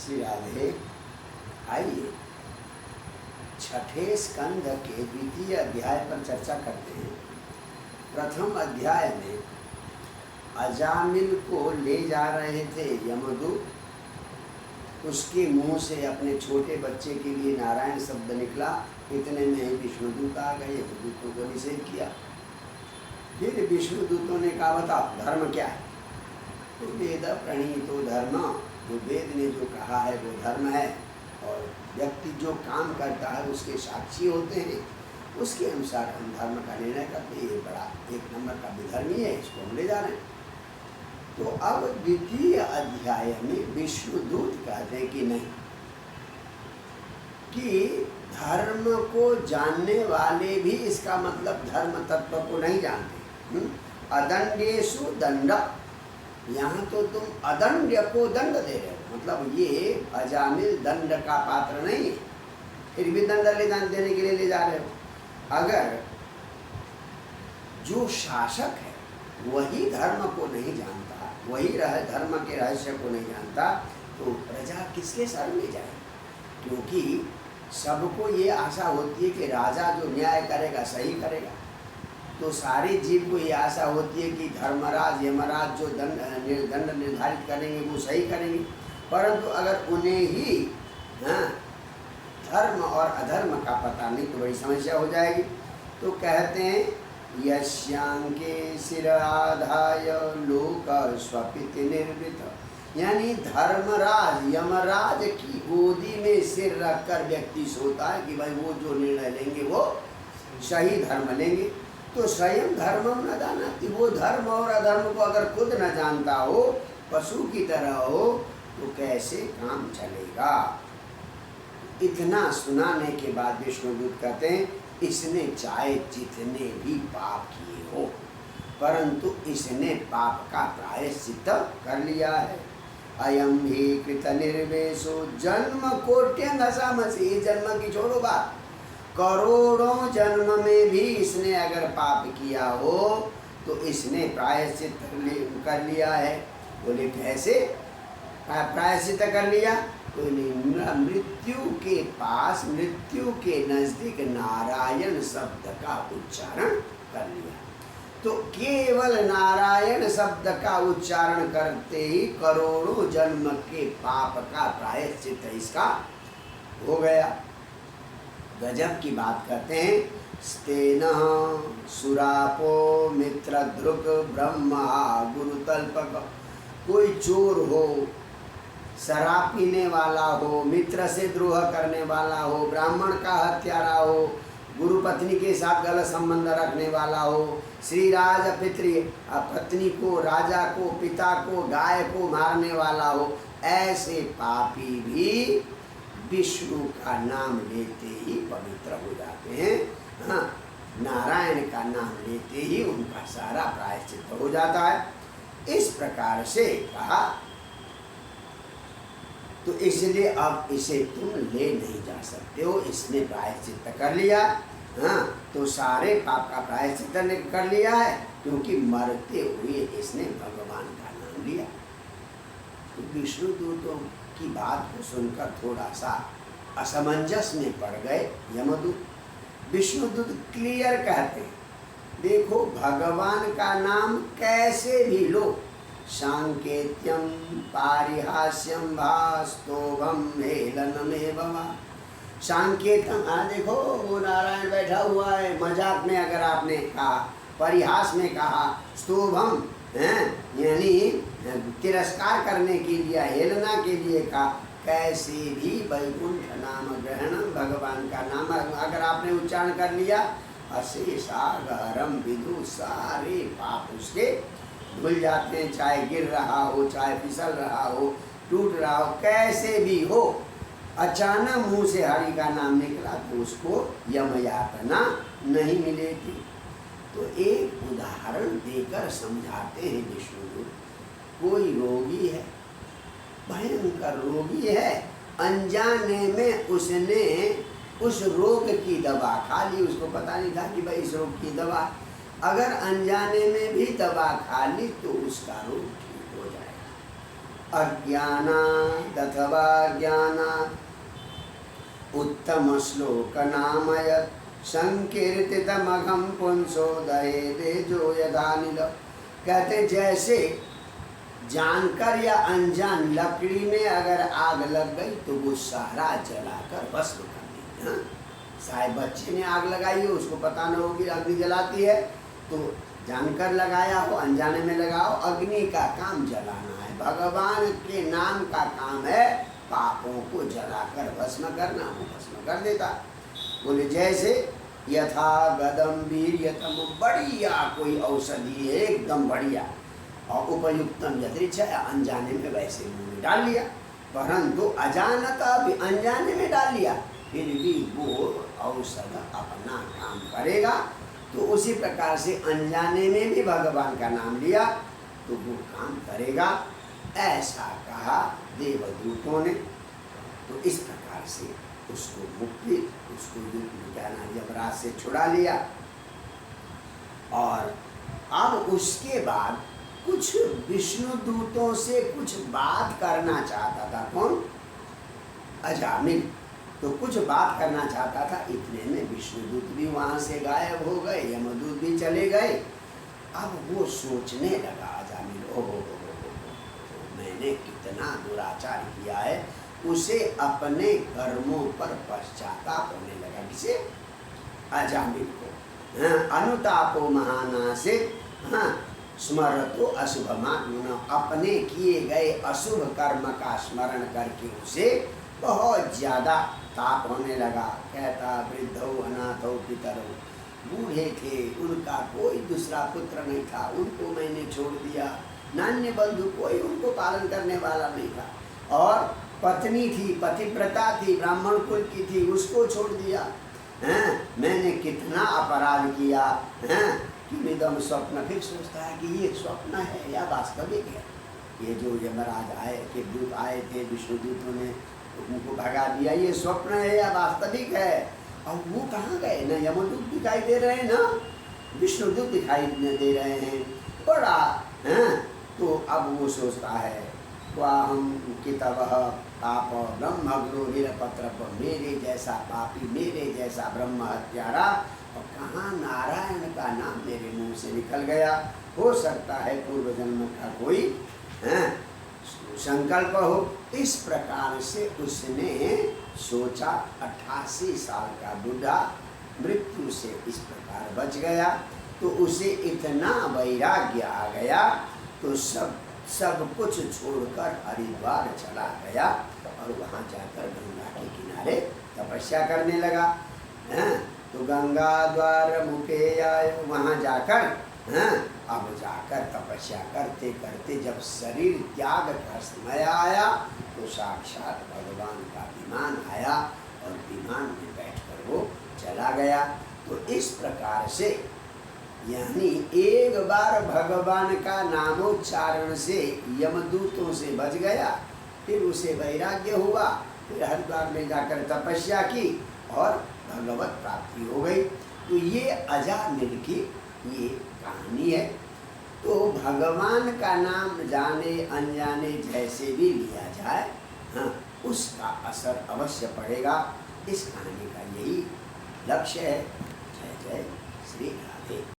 श्री राधे। आइए छठे स्कंद के द्वितीय अध्याय पर चर्चा करते हैं। प्रथम अध्याय में अजामिल को ले जा रहे थे यमदूत, उसके मुंह से अपने छोटे बच्चे के लिए नारायण शब्द निकला। इतने में ही विष्णुदूत आ गए, यमदूतों को निषेध किया। फिर विष्णुदूतों ने कहा बताओ धर्म क्या है? तो वेद प्रणीतो धर्म, जो वेद ने जो कहा है वो धर्म है, और व्यक्ति जो काम करता है उसके साक्षी होते हैं, उसके अनुसार हम धर्म का निर्णय करते हैं। ये बड़ा एक नंबर का विधर्मी है, इसको हम ले जा रहे हैं। तो अब द्वितीय अध्याय में विष्णुदूत कहते हैं कि नहीं, कि धर्म को जानने वाले भी इसका मतलब धर्म तत्व को नहीं जानते। अदंडेषु दंड, यहाँ तो तुम अदंड्य को दंड दे रहे हो, मतलब ये अजामिल दंड का पात्र नहीं है, फिर भी दंड देने के लिए ले जा रहे हो। अगर जो शासक है वही धर्म को नहीं जानता, वही धर्म के रहस्य को नहीं जानता, तो प्रजा किसके शरण में जाए? क्योंकि सबको ये आशा होती है कि राजा जो न्याय करेगा सही करेगा, तो सारे जीव को ये आशा होती है कि धर्मराज यमराज जो दंड निर्धारित करेंगे वो सही करेंगे। परंतु अगर उन्हें ही धर्म और अधर्म का पता नहीं तो बड़ी समस्या हो जाएगी। तो कहते हैं यश्यांके शिराधाय लोक स्वपिति निर्मित, यानी धर्मराज यमराज की गोदी में सिर रखकर व्यक्ति सोता है कि भाई वो जो निर्णय लेंगे वो सही धर्म लेंगे। तो स्वयं धर्मम न जानाति, वो धर्म और अधर्म को अगर खुद न जानता हो, पशु की तरह हो, तो कैसे काम चलेगा? इतना सुनाने के बाद विष्णुदूत कहते हैं इसने चाहे जितने भी पाप किए हो, परंतु इसने पाप का प्रायश्चित कर लिया है। अयम ही कृत निर्वेशो जन्म कोट्यं हसामसि, ये जन्म की छोड़ो बात, करोड़ों जन्म में भी इसने अगर पाप किया हो तो इसने प्रायश्चित कर लिया है। बोले कैसे प्रायश्चित कर लिया? तो मृत्यु के पास, मृत्यु के नजदीक नारायण शब्द का उच्चारण कर लिया। तो केवल नारायण शब्द का उच्चारण करते ही करोड़ों जन्म के पाप का प्रायश्चित इसका हो गया। गजब की बात करते हैं। स्तेन सुरापो मित्रद्रुक ब्रह्मा गुरुतल्पक, कोई चोर हो, शराब पीने वाला हो, मित्र से द्रोह करने वाला हो, ब्राह्मण का हत्यारा हो, गुरु पत्नी के साथ गलत संबंध रखने वाला हो, श्री राज पत्नी को, राजा को, पिता को, गाय को मारने वाला हो, ऐसे पापी भी विष्णु का नाम लेते ही पवित्र हो जाते हैं। हाँ, नारायण का नाम लेते ही उनका सारा प्रायश्चित हो जाता है। इस प्रकार से कहा, तो इसलिए अब इसे तुम ले नहीं जा सकते हो, इसने प्रायश्चित कर लिया। हाँ, तो सारे पाप का प्रायश्चित कर लिया है, क्योंकि मरते हुए इसने भगवान का नाम लिया। तो विष्णुदूतों की बात को सुनकर थोड़ा सा असमंजस में पड़ गए यमदूत। विष्णुदूत क्लियर कहते हैं, देखो भगवान का नाम कैसे भी लो, सांकेत्यम पारिहास्यम भास्तोभम हेलनमेव वा। सांकेतम, देखो वो नारायण बैठा हुआ है, मजाक में अगर आपने कहा, परिहास में कहा, स्तोभम यानी तिरस्कार करने के लिए, हेलना के लिए कहा, कैसे भी वैकुंठ नाम ग्रहणम, भगवान का नाम अगर आपने उच्चारण कर लिया, अशेषागरम विदु, सारे पाप उसके धुल जाते हैं, चाहे गिर रहा हो, चाहे फिसल रहा हो, टूट रहा हो, कैसे भी हो। अचानक मुंह से हरि का नाम निकला तो उसको यम यातना नहीं मिलेगी। तो एक उदाहरण देकर समझाते हैं विष्णुदूत। कोई रोगी है, भयंकर रोगी है, अनजाने में उसने उस रोग की दवा खा ली, उसको पता नहीं था कि भाई इस रोग की दवा, अगर अनजाने में भी दवा खा ली तो उसका रोग ठीक हो जाएगा। अज्ञानादथवा ज्ञानात् उत्तम श्लोक नामयत् संकीर्तितमघम पुंसो दहेदे जो यदानिल। कहते जैसे जानकर या अनजान लकड़ी में अगर आग लग गई तो वो सारा जलाकर भस्म कर देगी। हाँ, शायद बच्चे ने आग लगाई हो, उसको पता न होगी अग्नि जलाती है, तो जानकर लगाया हो अनजाने में लगाओ, अग्नि का काम जलाना है। भगवान के नाम का काम है पापों को जलाकर भस्म करना, वो भस्म कर देता। बोले जैसे यथा गदम वीर्यतम, बढ़िया कोई औषधि है एकदम बढ़िया और उपयुक्तम यदृच्छ, अनजाने में वैसे मुंह में डाल लिया, परंतु अजानता भी अनजाने में डाल लिया, फिर भी वो औषध अपना काम करेगा। तो उसी प्रकार से अनजाने में भी भगवान का नाम लिया तो वो काम करेगा, ऐसा कहा देवदूतों ने। तो इस प्रकार से उसको मुक्ति, उसको यमराज से छुड़ा लिया। और अब उसके बाद कुछ विष्णु दूतों से कुछ बात करना चाहता था। कौन? अजामिल। तो कुछ बात करना चाहता था, इतने में विष्णुदूत भी वहाँ से गायब हो गए, यमदूत भी चले गए। अब वो सोचने लगा अजामिल, ओहो मैंने कितना दुराचार किया है। उसे अपने कर्मों पर पश्चाताप होने लगा। किसे? अजामिल को। अनुतापो महानासे, हाँ, स्मरतो अशुभमात्मना, अपने किए गए अशुभ कर्म का स्मरण करके उसे बहुत ज्यादा ताप होने लगा। कहता वृद्धो अनाथो पितरो, बूढ़े थे, उनका कोई दूसरा पुत्र नहीं था, उनको मैंने छोड़ दिया। नान्य बंधु, कोई उनको पालन करने वाला नहीं था। और पत्नी थी, पतिव्रता थी, ब्राह्मण कुल की थी, उसको छोड़ दिया। हैं, मैंने कितना अपराध किया। हैं, किमिदम स्वप्न, फिर सोचता है कि ये स्वप्न है या वास्तविक है। ये जो यमराज आए के दूत आए थे, विष्णु दूतों ने उनको भगा दिया, ये स्वप्न है या वास्तविक है। और वो कहाँ गए? न यमदूत दिखाई दे रहे हैं, न विष्णुदूत दिखाई दे रहे हैं। बड़ा हैं, तो अब वो सोचता है हम कितवः पाप ब्रह्मग्नो निरपत्रप, मेरे जैसा पापी, मेरे जैसा ब्रह्म हत्यारा, और कहाँ नारायण का नाम मेरे मुंह से निकल गया। हो सकता है पूर्व जन्म का कोई संकल्प हो। इस प्रकार से उसने सोचा। 88 साल का बूढ़ा मृत्यु से इस प्रकार बच गया। तो उसे इतना वैराग्य आ गया, तो सब कुछ छोड़कर हरिद्वार चला गया और वहाँ जाकर गंगा के किनारे तपस्या करने लगा। तो गंगा द्वार मुखे आए, वहाँ जाकर अब जाकर तपस्या करते करते जब शरीर त्याग का समय आया तो साक्षात भगवान का विमान आया और विमान में बैठकर वो चला गया। तो इस प्रकार से यानी एक बार भगवान का नामोच्चारण से यमदूतों से बच गया, फिर उसे वैराग्य हुआ, फिर हरिद्वार में जाकर तपस्या की और भगवत प्राप्ति हो गई। तो ये अजामिल की ये कहानी है। तो भगवान का नाम जाने अनजाने जैसे भी लिया जाए, हाँ, उसका असर अवश्य पड़ेगा। इस कहानी का यही लक्ष्य है। जय जय श्री राधे।